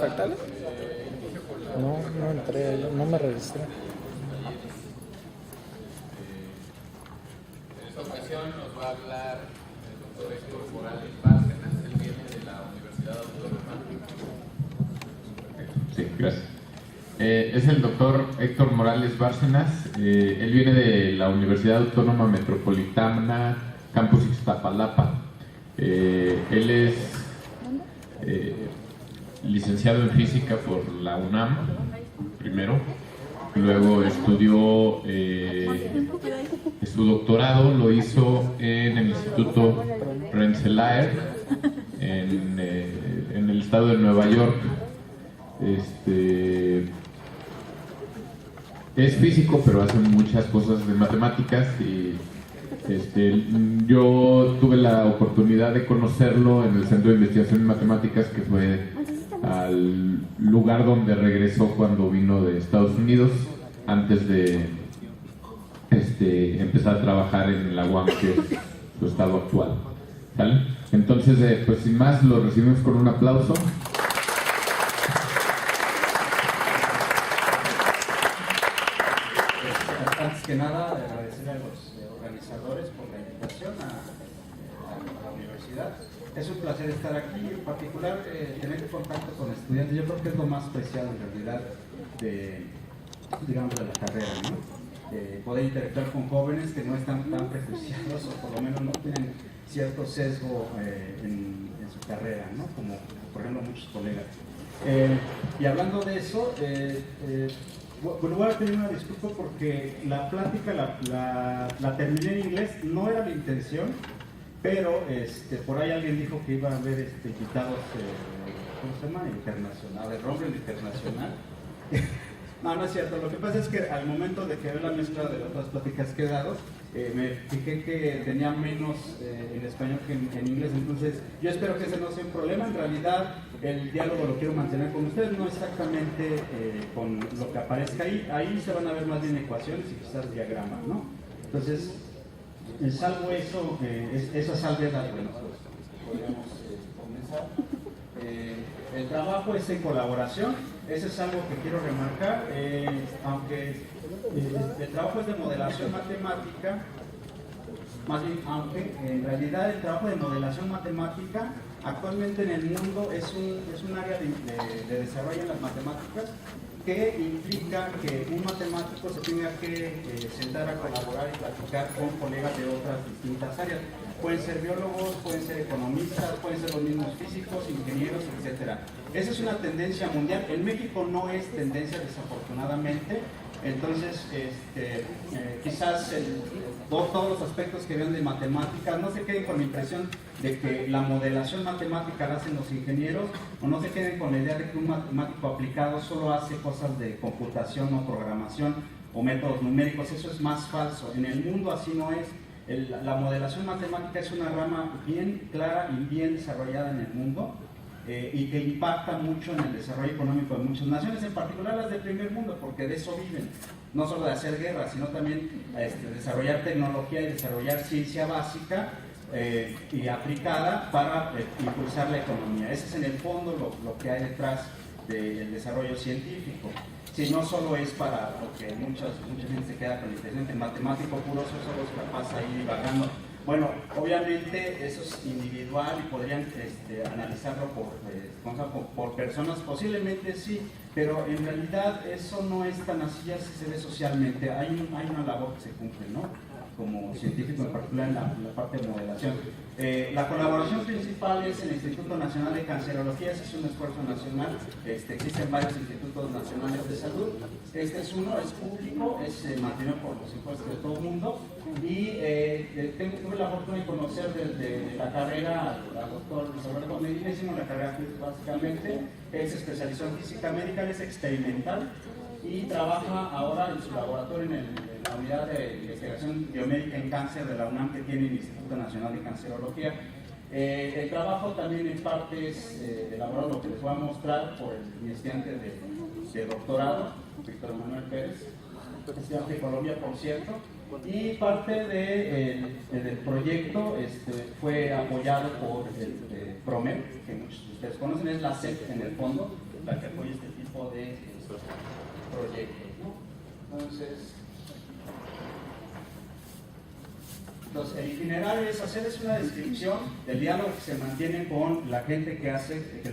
fractales? No entré, no me registré. En esta ocasión nos va a hablar el doctor Héctor Morales Bárcenas. Él viene de la Universidad Autónoma. Sí, gracias. Es el doctor Héctor Morales Bárcenas. Él viene de la Universidad Autónoma Metropolitana, Campus Iztapalapa. Él es licenciado en física por la UNAM, primero. Luego estudió su doctorado, lo hizo en el Instituto Rensselaer, en el estado de Nueva York. Es físico, pero hace muchas cosas de matemáticas y yo tuve la oportunidad de conocerlo en el Centro de Investigación en Matemáticas, que fue al lugar donde regresó cuando vino de Estados Unidos, antes de empezar a trabajar en la UAM, que es su estado actual. ¿Sale? Entonces, pues sin más, lo recibimos con un aplauso. Antes que nada, agradecer a los organizadores por la invitación a la universidad. Es un placer estar aquí, en particular tener contacto con estudiantes. Yo creo que es lo más preciado en realidad de la carrera, ¿no? Poder interactuar con jóvenes que no están tan prejuiciados o por lo menos no tienen cierto sesgo en su carrera, ¿no? Como por ejemplo muchos colegas. Y hablando de eso, voy a pedir una disculpa porque la plática la terminé en inglés, no era mi intención, pero por ahí alguien dijo que iba a haber invitados, ¿cómo se llama? Internacionales, Rumble Internacional. No es cierto. Lo que pasa es que al momento de que ver la mezcla de otras pláticas que he dado, me fijé que tenía menos en español que en inglés, entonces yo espero que ese no sea un problema. En realidad el diálogo lo quiero mantener con ustedes, no exactamente con lo que aparezca ahí se van a ver más bien ecuaciones y quizás diagramas, ¿no? Entonces, salvo eso, esa salvedad, bueno, pues podríamos comenzar. El trabajo es en colaboración, eso es algo que quiero remarcar, aunque el trabajo es de modelación matemática, más bien, aunque en realidad el trabajo de modelación matemática actualmente en el mundo es un área de desarrollo en las matemáticas que implica que un matemático se tenga que sentar a colaborar y platicar con colegas de otras distintas áreas. Pueden ser biólogos, pueden ser economistas, pueden ser los mismos físicos, ingenieros, etc. Esa es una tendencia mundial. En México no es tendencia, desafortunadamente. Entonces, quizás todos los aspectos que vean de matemáticas no se queden con la impresión de que la modelación matemática la hacen los ingenieros, o no se queden con la idea de que un matemático aplicado solo hace cosas de computación o programación o métodos numéricos. Eso es más falso. En el mundo así no es. La modelación matemática es una rama bien clara y bien desarrollada en el mundo y que impacta mucho en el desarrollo económico de muchas naciones, en particular las del primer mundo, porque de eso viven, no solo de hacer guerras, sino también desarrollar tecnología y desarrollar ciencia básica y aplicada para impulsar la economía. Ese es en el fondo lo que hay detrás del desarrollo científico. Si no solo es para, porque mucha gente se queda con la impresión que el matemático puro solo es capaz ahí divagando. Bueno, obviamente eso es individual y podrían analizarlo por personas, posiblemente sí, pero en realidad eso no es tan así, ya se ve socialmente, hay una labor que se cumple, ¿no? Como científico, en particular en la parte de modelación. La colaboración principal es el Instituto Nacional de Cancerología, ese es un esfuerzo nacional, existen varios institutos nacionales de salud, este es uno, es público, es mantenido por los impuestos de todo el mundo, y tuve la fortuna de conocer desde la carrera al doctor Roberto Medina. Hicimos la carrera básicamente, él se especializó en física médica, es experimental y trabaja ahora en su laboratorio en la unidad de investigación biomédica en cáncer de la UNAM, que tiene el Instituto Nacional de Cancerología. El trabajo también en parte es elaborado, lo que les voy a mostrar, por mi estudiante de doctorado, Víctor Manuel Pérez, estudiante de Colombia, por cierto, y parte del proyecto fue apoyado por el PROMED, que muchos de ustedes conocen, es la SEP en el fondo, la que apoya este tipo de proyectos, ¿no? Entonces, el itinerario es hacerles una descripción del diálogo que se mantiene con la gente que hace, que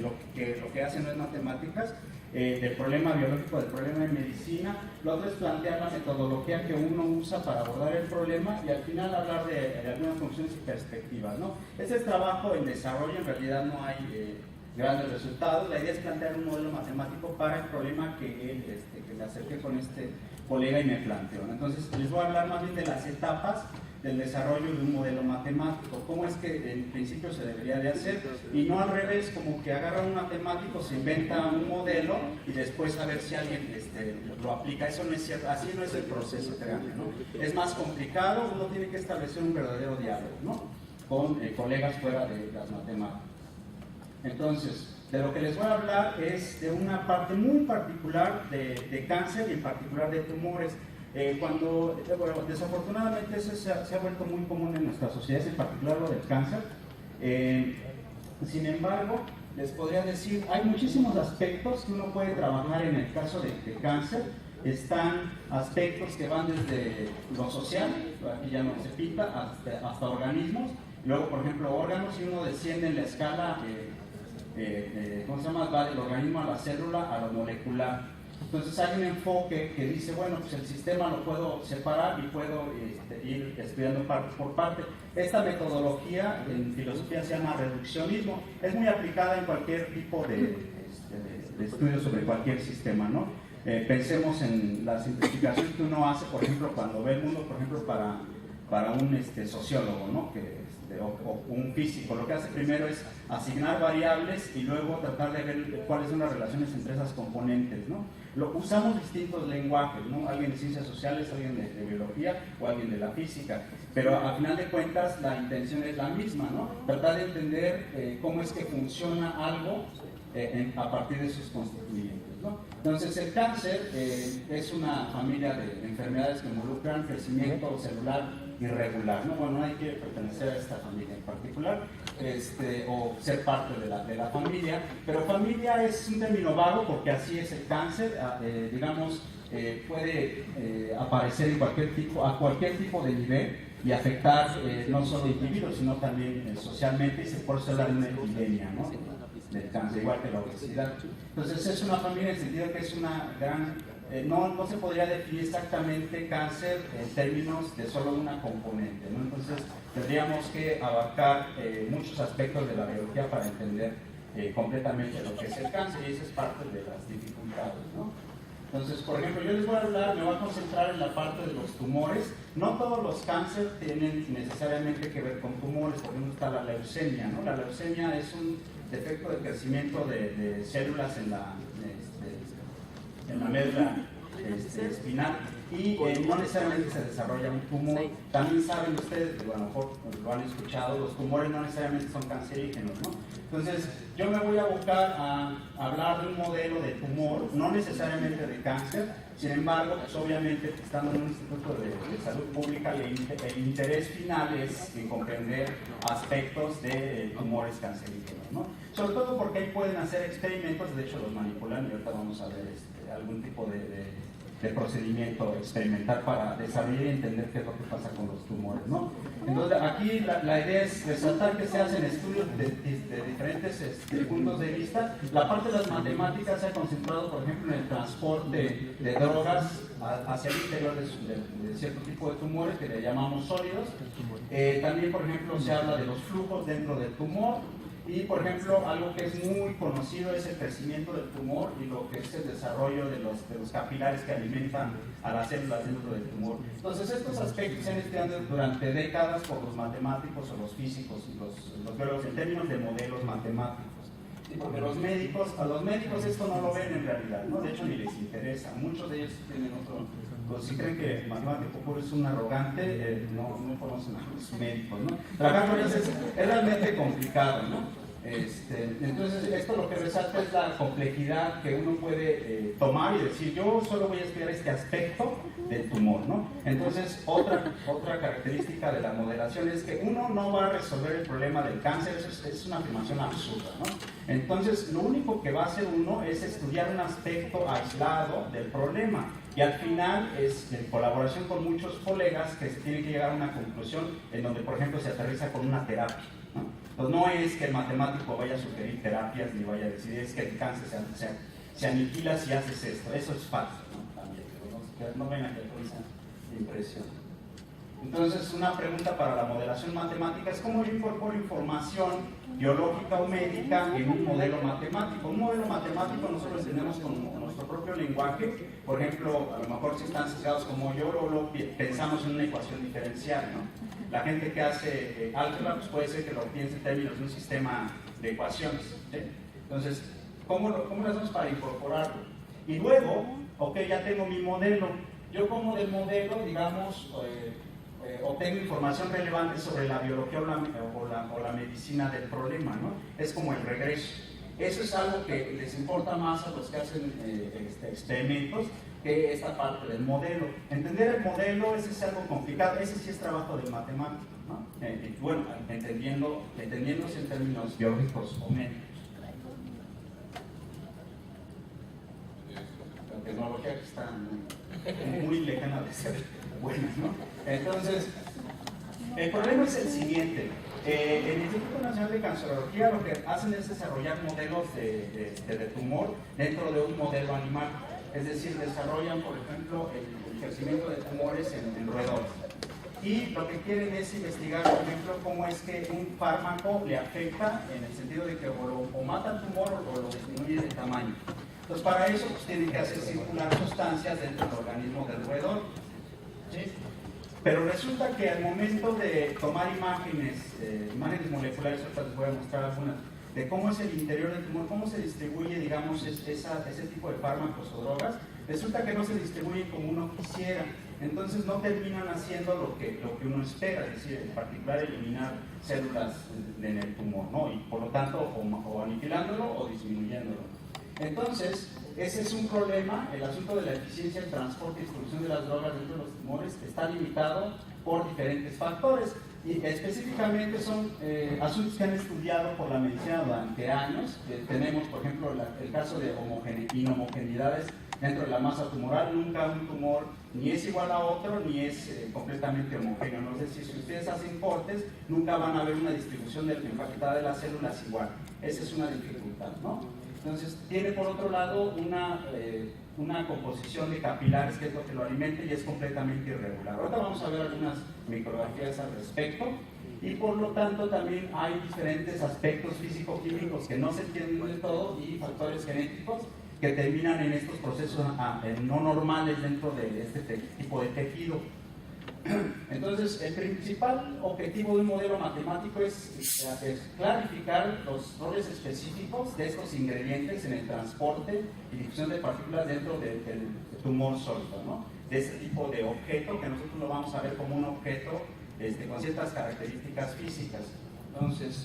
lo que hace no es matemáticas, del problema biológico, del problema de medicina. Lo otro es plantear la metodología que uno usa para abordar el problema y al final hablar de algunas funciones y perspectivas, ¿no? Este es trabajo en desarrollo, en realidad no hay grandes resultados. La idea es plantear un modelo matemático para el problema que me acerqué con este colega y me planteó, ¿no? Entonces les voy a hablar más bien de las etapas del desarrollo de un modelo matemático, cómo es que en principio se debería de hacer, y no al revés, como que agarra un matemático, se inventa un modelo y después a ver si alguien lo aplica. Eso no es cierto, así no es el proceso, créanme, ¿no? Es más complicado, uno tiene que establecer un verdadero diálogo, ¿no? Con colegas fuera de las matemáticas. Entonces, de lo que les voy a hablar es de una parte muy particular de cáncer y en particular de tumores. Bueno, desafortunadamente eso se ha vuelto muy común en nuestras sociedades, en particular lo del cáncer. Sin embargo, les podría decir, hay muchísimos aspectos que uno puede trabajar en el caso de cáncer. Están aspectos que van desde lo social, aquí ya no se pinta, hasta organismos. Luego, por ejemplo, órganos, y uno desciende en la escala, ¿cómo se llama? Va del organismo a la célula, a lo molecular. Entonces hay un enfoque que dice, bueno, pues el sistema lo puedo separar y puedo ir estudiando parte por parte. Esta metodología en filosofía se llama reduccionismo. Es muy aplicada en cualquier tipo de estudio sobre cualquier sistema, ¿no? Pensemos en la simplificación que uno hace, por ejemplo, cuando ve el mundo, por ejemplo, para un sociólogo, ¿no? O un físico. Lo que hace primero es asignar variables y luego tratar de ver cuáles son las relaciones entre esas componentes, ¿no? Usamos distintos lenguajes, ¿no? Alguien de ciencias sociales, alguien de biología o alguien de la física, pero a final de cuentas la intención es la misma, ¿no? Tratar de entender cómo es que funciona algo a partir de sus constituyentes, ¿no? Entonces el cáncer es una familia de enfermedades que involucran crecimiento celular irregular, ¿no? Bueno, no hay que pertenecer a esta familia en particular, o ser parte de la familia, pero familia es un término vago porque así es el cáncer, digamos, puede aparecer en a cualquier tipo de nivel y afectar no solo individuos, sino también socialmente, y por eso habla de una epidemia, ¿no? Del cáncer, igual que la obesidad. Entonces es una familia en el sentido que es una gran... no se podría definir exactamente cáncer en términos de solo una componente, ¿no? Entonces tendríamos que abarcar muchos aspectos de la biología para entender completamente lo que es el cáncer, y esa es parte de las dificultades, ¿no? Entonces, por ejemplo, yo les voy a hablar, me voy a concentrar en la parte de los tumores. No todos los cánceres tienen necesariamente que ver con tumores. Por ejemplo, está la leucemia, ¿no? La leucemia es un defecto de crecimiento de células en la médula espinal, y no necesariamente se desarrolla un tumor. También saben ustedes, a lo mejor lo han escuchado, los tumores no necesariamente son cancerígenos, ¿no? Entonces yo me voy a abocar a hablar de un modelo de tumor, no necesariamente de cáncer. Sin embargo, pues obviamente estando en un instituto de salud pública, el interés final es en comprender aspectos de tumores cancerígenos, ¿no? Sobre todo porque ahí pueden hacer experimentos, de hecho los manipulan, y ahorita vamos a ver algún tipo de procedimiento experimental para desarrollar y entender qué es lo que pasa con los tumores, ¿no? Entonces aquí la idea es resaltar que se hacen estudios de diferentes puntos de vista. La parte de las matemáticas se ha concentrado, por ejemplo, en el transporte de drogas hacia el interior de cierto tipo de tumores que le llamamos sólidos. También, por ejemplo, se habla de los flujos dentro del tumor. Y, por ejemplo, algo que es muy conocido es el crecimiento del tumor y lo que es el desarrollo de los capilares que alimentan a las células dentro del tumor. Entonces, estos aspectos se han estudiado durante décadas por los matemáticos o los físicos y los biólogos en términos de modelos matemáticos. Y porque a los médicos esto no lo ven en realidad, ¿no? De hecho, ni les interesa. Muchos de ellos tienen otro... Pues si creen que el matemático puro es un arrogante, no conocen a los médicos, ¿no? Trabajar con ellos es realmente complicado, ¿no? Entonces, esto lo que resalta es la complejidad que uno puede tomar y decir, yo solo voy a estudiar este aspecto del tumor, ¿no? Entonces, otra característica de la modelación es que uno no va a resolver el problema del cáncer, eso es una afirmación absurda, ¿no? Entonces, lo único que va a hacer uno es estudiar un aspecto aislado del problema, y al final es en colaboración con muchos colegas que se tiene que llegar a una conclusión en donde, por ejemplo, se aterriza con una terapia, ¿no? Entonces, no es que el matemático vaya a sugerir terapias ni vaya a decir es que el cáncer se aniquila si haces esto. Eso es falso, ¿no? También, no ven aquí con esa impresión. Entonces, una pregunta para la modelación matemática es cómo yo incorporo información biológica o médica en un modelo matemático. Un modelo matemático nosotros lo entendemos con nuestro propio lenguaje. Por ejemplo, a lo mejor si están sesgados como yo, lo pensamos en una ecuación diferencial, ¿no? La gente que hace álgebra pues puede ser que lo piense en términos de un sistema de ecuaciones, ¿sí? Entonces, ¿cómo lo hacemos para incorporarlo? Y luego, ok, ya tengo mi modelo. Yo como del modelo, digamos, obtengo información relevante sobre la biología o la medicina del problema, ¿no? Es como el regreso. Eso es algo que les importa más a los que hacen experimentos que esta parte del modelo. Entender el modelo, ese es algo complicado, ese sí es trabajo del matemático, ¿no? Bueno, entendiéndose en términos biológicos o médicos. La tecnología que está muy lejana de ser buena, ¿no? Entonces, el problema es el siguiente. El Instituto Nacional de Cancerología lo que hacen es desarrollar modelos de tumor dentro de un modelo animal. Es decir, desarrollan, por ejemplo, el crecimiento de tumores en roedores. Y lo que quieren es investigar, por ejemplo, cómo es que un fármaco le afecta en el sentido de que o mata el tumor o lo disminuye de tamaño. Entonces, para eso pues, tienen que hacer circular sustancias dentro del organismo del roedor, ¿sí? Pero resulta que al momento de tomar imágenes moleculares, ahorita les voy a mostrar algunas, de cómo es el interior del tumor, cómo se distribuye, digamos, ese tipo de fármacos o drogas, resulta que no se distribuyen como uno quisiera. Entonces no terminan haciendo lo que uno espera, es decir, en particular eliminar células en el tumor, ¿no? Y por lo tanto, o aniquilándolo o disminuyéndolo. Entonces, ese es un problema. El asunto de la eficiencia en transporte y distribución de las drogas dentro de los tumores está limitado por diferentes factores. Y específicamente son asuntos que han estudiado por la medicina durante años. Tenemos, por ejemplo, el caso de inhomogeneidades dentro de la masa tumoral. Nunca un tumor ni es igual a otro, ni es completamente homogéneo. No sé si ustedes hacen cortes, nunca van a ver una distribución empaquetada de las células igual. Esa es una dificultad, ¿no? Entonces, tiene por otro lado una composición de capilares que es lo que lo alimenta y es completamente irregular. Ahorita vamos a ver algunas micrografías al respecto y por lo tanto también hay diferentes aspectos físico-químicos que no se entienden del todo y factores genéticos que terminan en estos procesos no normales dentro de este tipo de tejido. Entonces, el principal objetivo de un modelo matemático es clarificar los roles específicos de estos ingredientes en el transporte y difusión de partículas dentro del tumor sólido, ¿no? De ese tipo de objeto que nosotros lo vamos a ver como un objeto con ciertas características físicas. Entonces,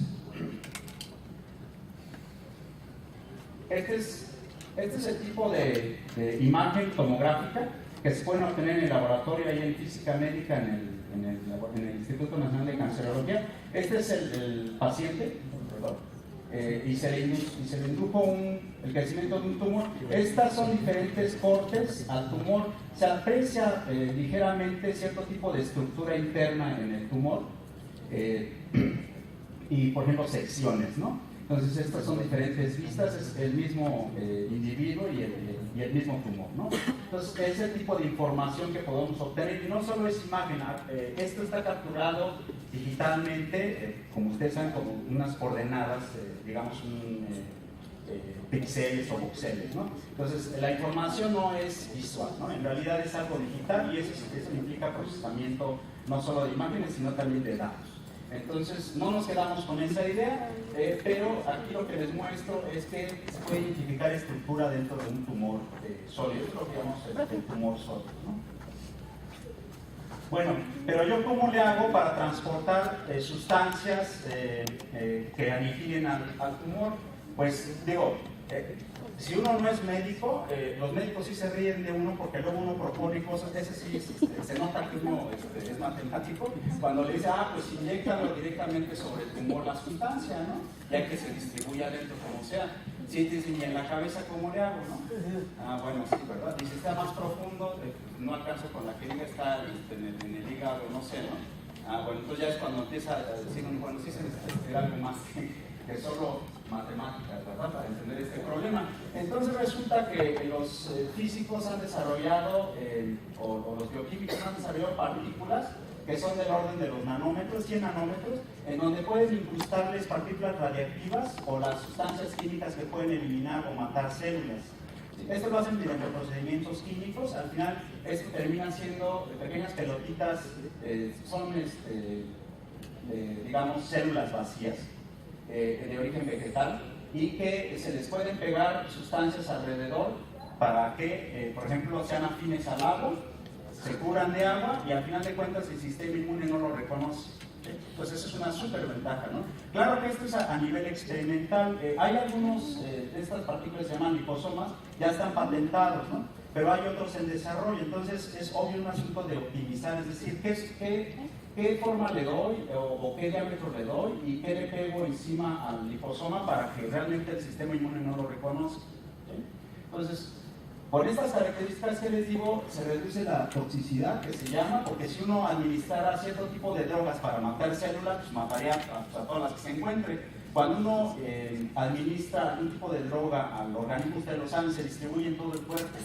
este es el tipo de imagen tomográfica que se pueden obtener en el laboratorio ahí en física médica en el Instituto Nacional de Cancerología. Este es el paciente, y se le indujo el crecimiento de un tumor. Estas son diferentes cortes al tumor. Se aprecia ligeramente cierto tipo de estructura interna en el tumor y, por ejemplo, secciones, ¿no? Entonces, estas son diferentes vistas, es el mismo individuo y el mismo tumor, ¿no? Entonces, ese tipo de información que podemos obtener, y no solo es imagen, esto está capturado digitalmente, como ustedes saben, como unas coordenadas, digamos, píxeles o voxeles, ¿no? Entonces, la información no es visual, ¿no? En realidad es algo digital y eso implica procesamiento no solo de imágenes, sino también de datos. Entonces, no nos quedamos con esa idea, pero aquí lo que les muestro es que se puede identificar estructura dentro de un tumor sólido. Esto es lo que llamamos el tumor sólido, ¿no? Bueno, pero yo ¿cómo le hago para transportar sustancias que aniquilen al tumor? Pues digo, si uno no es médico, los médicos sí se ríen de uno porque luego uno propone cosas, ese sí se nota que uno es matemático, cuando le dice, pues inyéctalo directamente sobre el tumor la sustancia, ¿no? Ya que se distribuya adentro como sea. Si te dicen, ¿y en la cabeza cómo le hago, no? Bueno, sí, ¿verdad? Y si está más profundo, no alcanzo con la que diga, está en el hígado, no sé, ¿no? Bueno, entonces ya es cuando empieza a decir, bueno, sí se necesita algo más que solo matemáticas, ¿verdad? Para entender este problema. Entonces resulta que los físicos han desarrollado, o los bioquímicos han desarrollado partículas que son del orden de los nanómetros, 100 nanómetros, en donde pueden incrustarles partículas radiactivas o las sustancias químicas que pueden eliminar o matar células. Esto lo hacen mediante procedimientos químicos. Al final, esto termina siendo pequeñas pelotitas, son, digamos, células vacías de origen vegetal y que se les pueden pegar sustancias alrededor para que, por ejemplo, sean afines al agua, se cubran de agua y al final de cuentas el sistema inmune no lo reconoce. Pues eso es una súper ventaja, ¿no? Claro que esto es a nivel experimental. Hay algunos de estas partículas que se llaman liposomas, ya están patentados, ¿no? Pero hay otros en desarrollo, entonces es obvio un asunto de optimizar, es decir, ¿qué forma le doy o qué diámetro le doy y qué le pego encima al liposoma para que realmente el sistema inmune no lo reconozca? ¿Sí? Entonces, con estas características que les digo, se reduce la toxicidad, que se llama, porque si uno administrara cierto tipo de drogas para matar células, pues mataría a todas las que se encuentre. Cuando uno administra algún tipo de droga al organismo, ustedes lo saben, se distribuye en todo el cuerpo.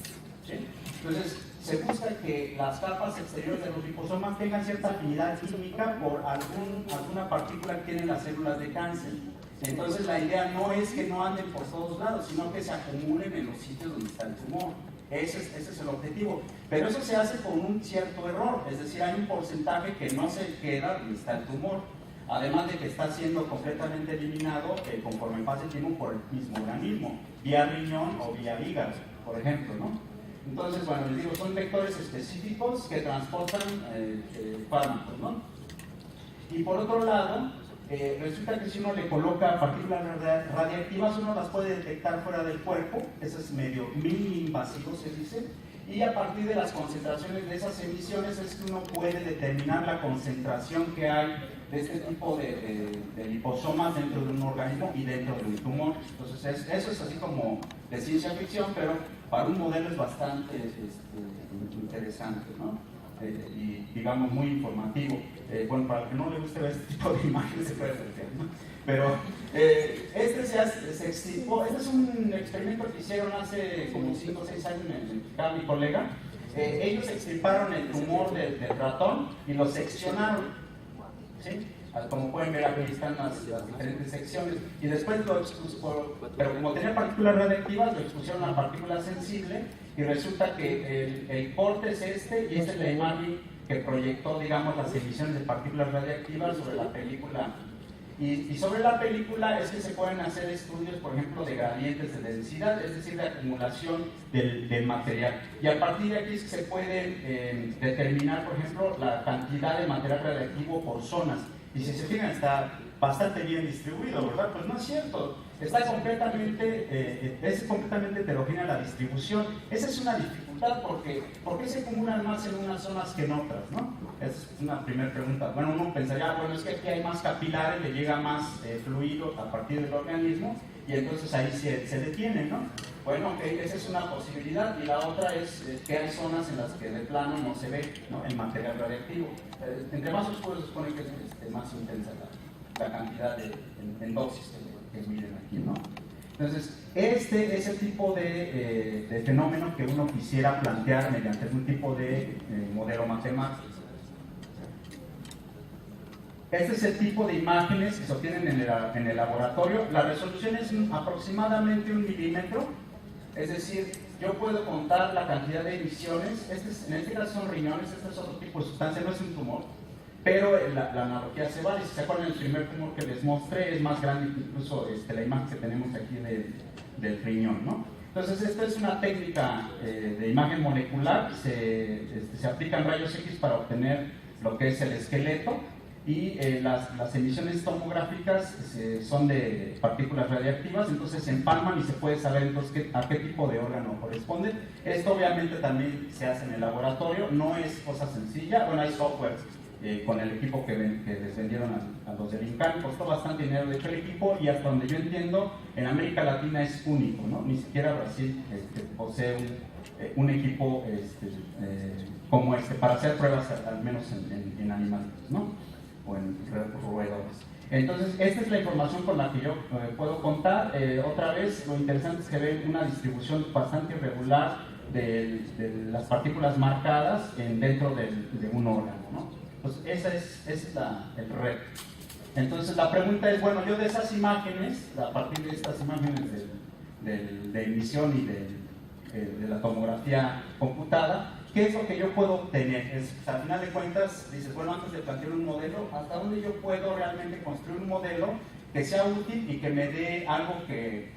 ¿Sí? Entonces, se busca que las capas exteriores de los liposomas tengan cierta afinidad química por alguna partícula que tienen las células de cáncer. Entonces la idea no es que no anden por todos lados, sino que se acumulen en los sitios donde está el tumor. Ese es el objetivo. Pero eso se hace con un cierto error, es decir, hay un porcentaje que no se queda donde está el tumor. Además de que está siendo completamente eliminado conforme pase el tiempo por el mismo organismo, vía riñón o vía hígado, por ejemplo, ¿no? Entonces, bueno, les digo, son vectores específicos que transportan fármacos, ¿no? Y por otro lado, resulta que si uno le coloca partículas radiactivas, uno las puede detectar fuera del cuerpo, eso es medio mini invasivo, se dice, y a partir de las concentraciones de esas emisiones es que uno puede determinar la concentración que hay de este tipo de liposomas dentro de un organismo y dentro de un tumor. Entonces eso es así como de ciencia ficción, pero para un modelo es bastante interesante, ¿no? Y digamos muy informativo. Bueno, para el que no le guste ver este tipo de imágenes se puede ver, ¿no? Pero este se extirpó, este es un experimento que hicieron hace como 5 o 6 años en mi colega. Ellos extirparon el tumor del ratón y lo seccionaron, ¿sí? Como pueden ver aquí están las diferentes secciones y después lo expuso, pero como tenía partículas radiactivas lo expusieron a partículas sensibles y resulta que el corte es este y esta es la imagen que proyectó, digamos, las emisiones de partículas radiactivas sobre la película. Y sobre la película es que se pueden hacer estudios, por ejemplo, de gradientes de densidad, es decir, de acumulación del material. Y a partir de aquí es que se puede determinar, por ejemplo, la cantidad de material radiactivo por zonas. Y si se fijan, está bastante bien distribuido, ¿verdad? Pues no es cierto. Está es completamente heterogénea la distribución. Esa es una dificultad porque ¿por qué se acumulan más en unas zonas que en otras, no? Esa es una primera pregunta. Bueno, uno pensaría, bueno, es que aquí hay más capilares, le llega más fluido a partir del organismo y entonces ahí se detiene, ¿no? Bueno, okay, esa es una posibilidad y la otra es que hay zonas en las que de plano no se ve, ¿no?, el material radiactivo. Entre más oscuro se supone que es más intensa la cantidad en dosis que miden aquí, ¿no? Entonces, este es el tipo de fenómeno que uno quisiera plantear mediante algún tipo de modelo matemático. Este es el tipo de imágenes que se obtienen en el laboratorio. La resolución es aproximadamente 1 milímetro, es decir, yo puedo contar la cantidad de emisiones. En este caso son riñones, este es otro tipo de sustancia, no es un tumor, pero la analogía se vale. Si se acuerdan, el primer tumor que les mostré es más grande que incluso la imagen que tenemos aquí del riñón, ¿no? Entonces, esta es una técnica de imagen molecular, se aplican rayos X para obtener lo que es el esqueleto, y las emisiones tomográficas son de partículas radiactivas, entonces se empalman y se puede saber entonces a qué tipo de órgano corresponde. Esto obviamente también se hace en el laboratorio, no es cosa sencilla. Bueno, hay software con el equipo que les vendieron a los del INCAN, costó bastante dinero de hecho el equipo, y hasta donde yo entiendo en América Latina es único, ¿no? Ni siquiera Brasil posee un equipo como este para hacer pruebas al menos en animales, ¿no? O en roedores. Entonces, esta es la información con la que yo puedo contar. Otra vez, lo interesante es que ven una distribución bastante irregular de las partículas marcadas dentro de un órgano, ¿no? Pues ese es el reto. Entonces, la pregunta es, bueno, yo de esas imágenes, a partir de estas imágenes de emisión y de la tomografía computada, ¿qué es lo que yo puedo obtener? Al final de cuentas, dices, bueno, antes de plantear un modelo, ¿hasta dónde yo puedo realmente construir un modelo que sea útil y que me dé algo que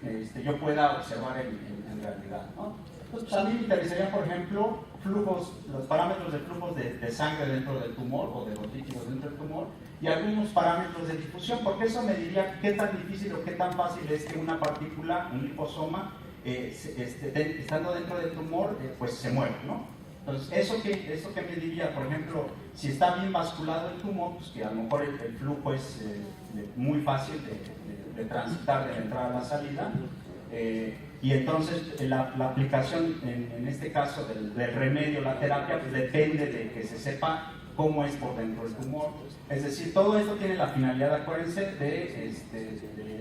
yo pueda observar en realidad, ¿no? Entonces, a mí me interesaría, por ejemplo, los parámetros de flujos de sangre dentro del tumor o de los líquidos dentro del tumor, y algunos parámetros de difusión, porque eso me diría qué tan difícil o qué tan fácil es que una partícula, un liposoma, estando dentro del tumor, pues se mueva, ¿no? Entonces, eso que me diría, por ejemplo, si está bien basculado el tumor, pues que a lo mejor el flujo es muy fácil de transitar de la entrada a la salida, y entonces la aplicación, en este caso del remedio, la terapia, pues depende de que se sepa cómo es por dentro del tumor. Es decir, todo esto tiene la finalidad, acuérdense,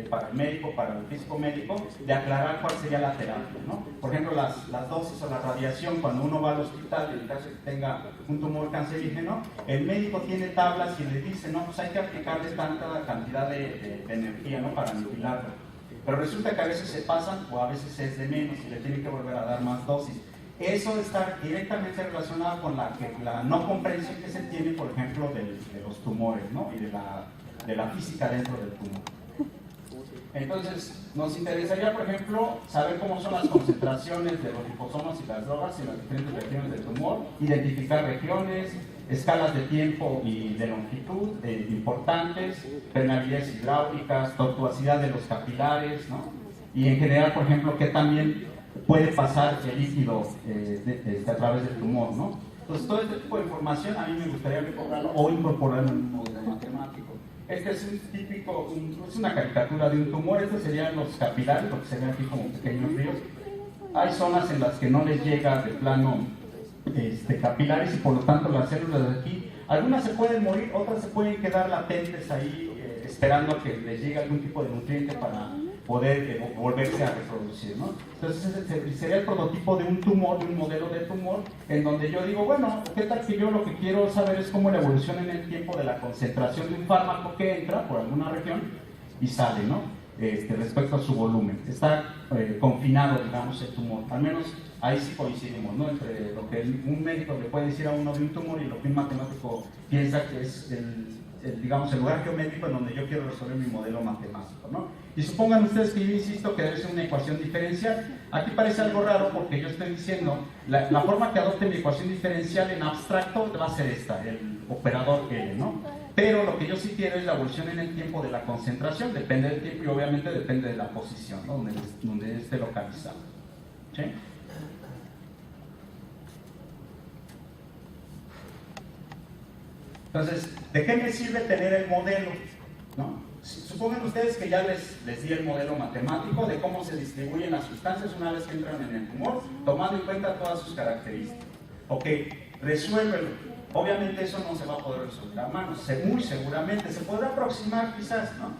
para el médico, para el físico médico, de aclarar cuál sería la terapia, ¿no? Por ejemplo, las dosis o la radiación, cuando uno va al hospital, en caso de que tenga un tumor cancerígeno, el médico tiene tablas y le dice, no, pues hay que aplicarle tanta cantidad de energía, ¿no?, para aniquilarlo. Pero resulta que a veces se pasan o a veces es de menos y le tienen que volver a dar más dosis. Eso está directamente relacionado con la no comprensión que se tiene, por ejemplo, de los tumores, ¿no?, y de la física dentro del tumor. Entonces, nos interesaría, por ejemplo, saber cómo son las concentraciones de los liposomas y las drogas en las diferentes regiones del tumor, identificar regiones, escalas de tiempo y de longitud importantes, permeabilidades hidráulicas, tortuosidad de los capilares, ¿no? Y en general, por ejemplo, qué también puede pasar el líquido a través del tumor, ¿no? Entonces, todo este tipo de información a mí me gustaría incorporarlo o incorporarlo en un modelo matemático. Este es es una caricatura de un tumor. Estos serían los capilares, porque se ven aquí como pequeños ríos. Hay zonas en las que no les llega de plano capilares, y por lo tanto las células de aquí, algunas se pueden morir, otras se pueden quedar latentes ahí esperando a que les llegue algún tipo de nutriente para poder volverse a reproducir, ¿no? Entonces ese sería el prototipo de un tumor, de un modelo de tumor, en donde yo digo, bueno, ¿qué tal que yo lo que quiero saber es cómo la evolución en el tiempo de la concentración de un fármaco que entra por alguna región y sale, ¿no? Respecto a su volumen. Está confinado, digamos, el tumor. Al menos ahí sí coincidimos, ¿no?, entre lo que un médico le puede decir a uno de un tumor y lo que un matemático piensa que es digamos, el lugar geométrico en donde yo quiero resolver mi modelo matemático, ¿no? Y supongan ustedes que yo insisto que debe ser una ecuación diferencial. Aquí parece algo raro porque yo estoy diciendo la forma que adopte mi ecuación diferencial en abstracto va a ser esta, el operador L, ¿no? Pero lo que yo sí quiero es la evolución en el tiempo de la concentración, depende del tiempo y obviamente depende de la posición, ¿no?, donde esté localizado, ¿sí? Entonces, ¿de qué me sirve tener el modelo? ¿No? Supongan ustedes que ya les di el modelo matemático de cómo se distribuyen las sustancias una vez que entran en el tumor, tomando en cuenta todas sus características. Ok, resuélvelo. Obviamente eso no se va a poder resolver a mano, muy seguramente, se podrá aproximar quizás, ¿no?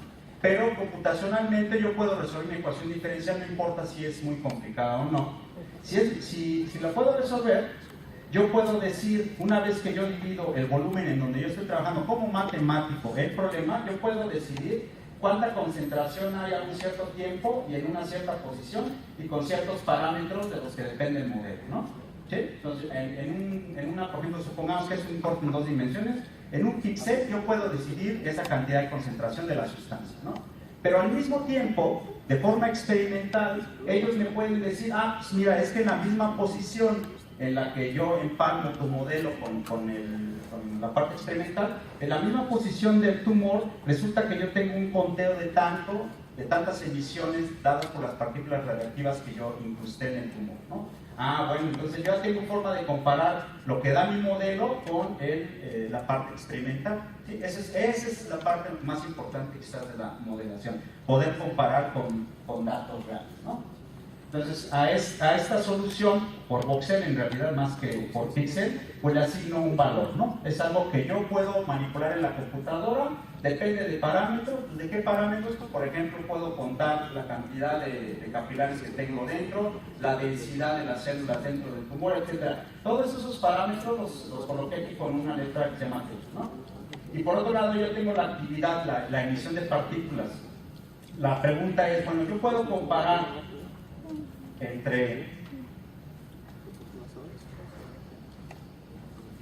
Pero computacionalmente yo puedo resolver una ecuación diferencial, no importa si es muy complicada o no. Si la puedo resolver, yo puedo decir, una vez que yo divido el volumen en donde yo estoy trabajando como matemático el problema, yo puedo decidir cuánta concentración hay a un cierto tiempo y en una cierta posición y con ciertos parámetros de los que depende el modelo, ¿no? ¿Sí? Entonces, por ejemplo, supongamos que es un corte en 2 dimensiones, en un píxel yo puedo decidir esa cantidad de concentración de la sustancia, ¿no? Pero al mismo tiempo, de forma experimental, ellos me pueden decir, ah, pues mira, es que en la misma posición en la que yo empalmo tu modelo con la parte experimental, en la misma posición del tumor, resulta que yo tengo un conteo de tantas emisiones dadas por las partículas radiactivas que yo incrusté en el tumor, ¿no? Ah, bueno, entonces yo ya tengo forma de comparar lo que da mi modelo con la parte experimental. ¿Sí? Esa es la parte más importante quizás de la modelación, poder comparar con datos reales, ¿no? Entonces, a esta solución, por voxel en realidad más que por píxel, pues le asigno un valor, ¿no? Es algo que yo puedo manipular en la computadora, depende de parámetros. ¿De qué parámetros? Pues, por ejemplo, puedo contar la cantidad de capilares que tengo dentro, la densidad de las células dentro del tumor, etc. Todos esos parámetros los coloqué aquí con una letra que se llama T, ¿no? Y por otro lado, yo tengo la actividad, la emisión de partículas. La pregunta es, bueno, yo puedo comparar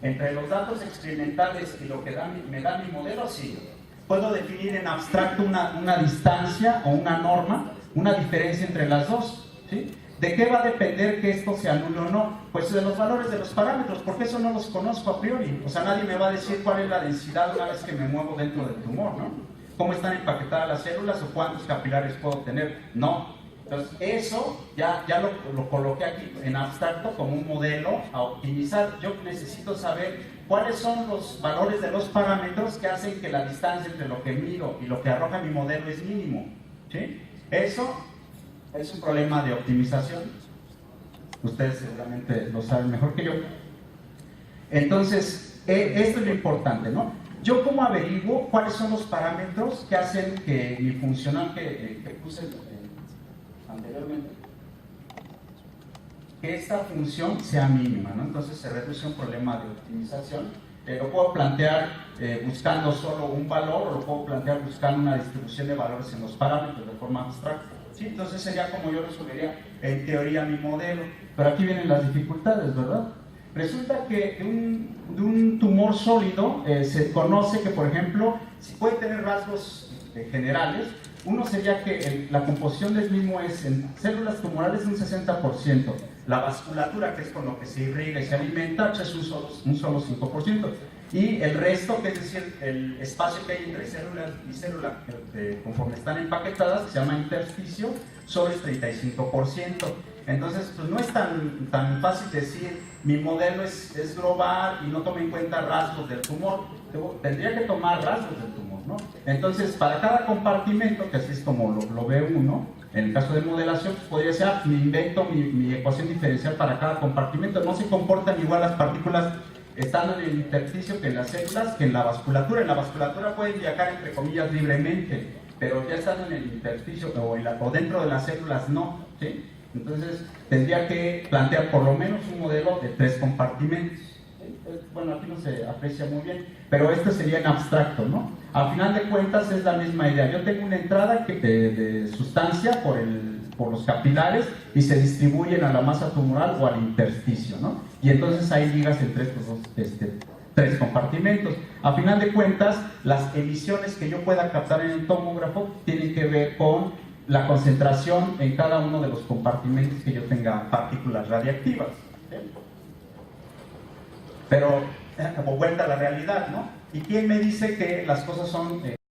entre los datos experimentales y lo que me da mi modelo, sí. Puedo definir en abstracto una distancia o una norma, una diferencia entre las dos, ¿sí? ¿De qué va a depender que esto se anule o no? Pues de los valores de los parámetros, porque eso no los conozco a priori. O sea, nadie me va a decir cuál es la densidad una vez que me muevo dentro del tumor, ¿no? ¿Cómo están empaquetadas las células o cuántos capilares puedo tener? No. Entonces, eso ya lo coloqué aquí en abstracto como un modelo a optimizar. Yo necesito saber cuáles son los valores de los parámetros que hacen que la distancia entre lo que mido y lo que arroja mi modelo es mínimo, ¿sí? Eso es un problema de optimización. Ustedes seguramente lo saben mejor que yo. Entonces, esto es lo importante, ¿no? Yo cómo averiguo cuáles son los parámetros que hacen que mi funcional que puse anteriormente, que esta función sea mínima, ¿no? Entonces se reduce un problema de optimización. Lo puedo plantear buscando solo un valor, o lo puedo plantear buscando una distribución de valores en los parámetros de forma abstracta, ¿sí? Entonces sería como yo resolvería en teoría mi modelo. Pero aquí vienen las dificultades, ¿verdad? Resulta que de un tumor sólido se conoce que, por ejemplo, si puede tener rasgos generales. Uno sería que la composición del mismo es en células tumorales un 60%. La vasculatura, que es con lo que se irriga y se alimenta, pues es un solo 5%. Y el resto, que es decir, el espacio que hay entre células y célula, conforme están empaquetadas, que se llama intersticio, solo es 35%. Entonces, pues no es tan fácil decir, mi modelo es global y no toma en cuenta rasgos del tumor. Tendría que tomar rasgos del tumor, ¿no? Entonces, para cada compartimento, que así es como lo ve uno, en el caso de modelación, pues podría ser, me invento mi ecuación diferencial para cada compartimento. No se comportan igual las partículas estando en el intersticio que en las células, que en la vasculatura. En la vasculatura pueden viajar, entre comillas, libremente, pero ya estando en el intersticio o dentro de las células no, ¿sí? Entonces, tendría que plantear por lo menos un modelo de 3 compartimentos. Bueno, aquí no se aprecia muy bien, pero esto sería en abstracto, ¿no? Al final de cuentas es la misma idea. Yo tengo una entrada de sustancia por los capilares y se distribuyen a la masa tumoral o al intersticio, ¿no? Y entonces hay ligas entre estos dos, 3 compartimentos. A final de cuentas, las emisiones que yo pueda captar en el tomógrafo tienen que ver con la concentración en cada uno de los compartimentos que yo tenga partículas radiactivas. Pero, como vuelta a la realidad, ¿no? ¿Y quién me dice que las cosas son